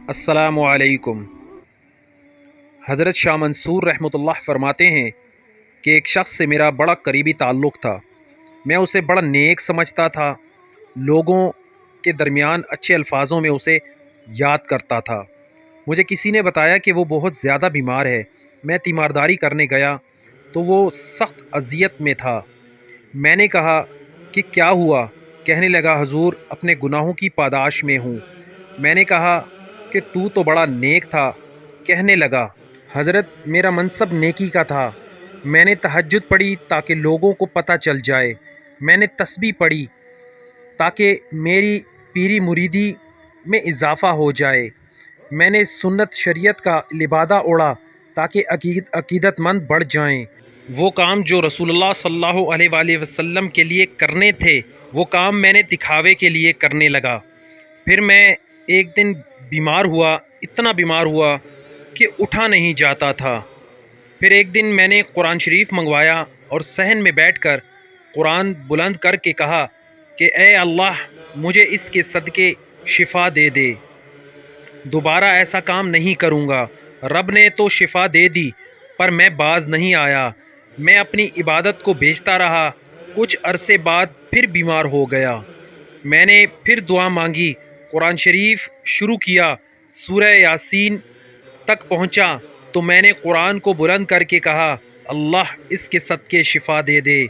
السلام علیکم۔ حضرت شاہ منصور رحمۃ اللہ فرماتے ہیں کہ ایک شخص سے میرا بڑا قریبی تعلق تھا۔ میں اسے بڑا نیک سمجھتا تھا، لوگوں کے درمیان اچھے الفاظوں میں اسے یاد کرتا تھا۔ مجھے کسی نے بتایا کہ وہ بہت زیادہ بیمار ہے۔ میں تیمارداری کرنے گیا تو وہ سخت اذیت میں تھا۔ میں نے کہا کہ کیا ہوا؟ کہنے لگا حضور اپنے گناہوں کی پاداش میں ہوں۔ میں نے کہا کہ تو بڑا نیک تھا۔ کہنے لگا حضرت میرا منصب نیکی کا تھا۔ میں نے تہجد پڑھی تاکہ لوگوں کو پتہ چل جائے۔ میں نے تسبیح پڑھی تاکہ میری پیری مریدی میں اضافہ ہو جائے۔ میں نے سنت شریعت کا لبادہ اوڑھا تاکہ عقیدت مند بڑھ جائیں۔ وہ کام جو رسول اللہ صلی اللہ علیہ وآلہ وسلم کے لیے کرنے تھے، وہ کام میں نے دکھاوے کے لیے کرنے لگا۔ پھر میں ایک دن بیمار ہوا، اتنا بیمار ہوا کہ اٹھا نہیں جاتا تھا۔ پھر ایک دن میں نے قرآن شریف منگوایا اور صحن میں بیٹھ کر قرآن بلند کر کے کہا کہ اے اللہ مجھے اس کے صدقے شفا دے دے، دوبارہ ایسا کام نہیں کروں گا۔ رب نے تو شفا دے دی پر میں باز نہیں آیا۔ میں اپنی عبادت کو بھیجتا رہا۔ کچھ عرصے بعد پھر بیمار ہو گیا۔ میں نے پھر دعا مانگی، قرآن شریف شروع کیا، سورہ یاسین تک پہنچا تو میں نے قرآن کو بلند کر کے کہا اللہ اس کے صدقے شفا دے دے،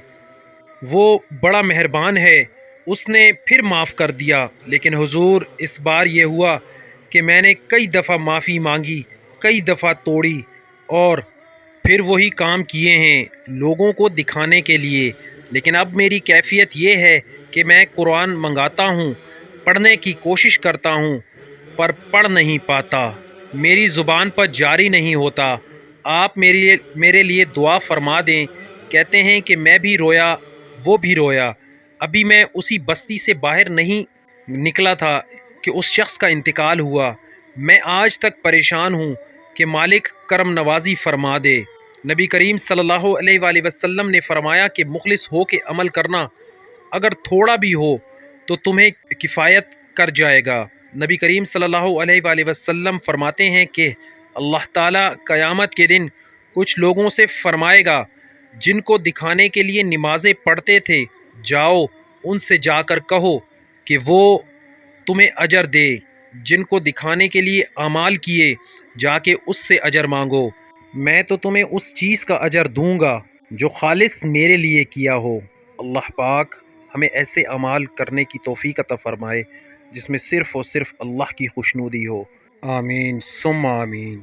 وہ بڑا مہربان ہے، اس نے پھر معاف کر دیا۔ لیکن حضور اس بار یہ ہوا کہ میں نے کئی دفعہ معافی مانگی، کئی دفعہ توڑی اور پھر وہی کام کیے ہیں لوگوں کو دکھانے کے لیے۔ لیکن اب میری کیفیت یہ ہے کہ میں قرآن منگاتا ہوں، پڑھنے کی کوشش کرتا ہوں پر پڑھ نہیں پاتا، میری زبان پر جاری نہیں ہوتا۔ آپ میرے لیے دعا فرما دیں۔ کہتے ہیں کہ میں بھی رویا، وہ بھی رویا۔ ابھی میں اسی بستی سے باہر نہیں نکلا تھا کہ اس شخص کا انتقال ہوا۔ میں آج تک پریشان ہوں کہ مالک کرم نوازی فرما دے۔ نبی کریم صلی اللہ علیہ وآلہ وسلم نے فرمایا کہ مخلص ہو کے عمل کرنا، اگر تھوڑا بھی ہو تو تمہیں کفایت کر جائے گا۔ نبی کریم صلی اللہ علیہ وآلہ وسلم فرماتے ہیں کہ اللہ تعالیٰ قیامت کے دن کچھ لوگوں سے فرمائے گا جن کو دکھانے کے لیے نمازیں پڑھتے تھے، جاؤ ان سے جا کر کہو کہ وہ تمہیں اجر دے۔ جن کو دکھانے کے لیے اعمال کیے، جا کے اس سے اجر مانگو، میں تو تمہیں اس چیز کا اجر دوں گا جو خالص میرے لیے کیا ہو۔ اللہ پاک ہمیں ایسے اعمال کرنے کی توفیق عطا فرمائے جس میں صرف اور صرف اللہ کی خوشنودی ہو۔ آمین ثم آمین۔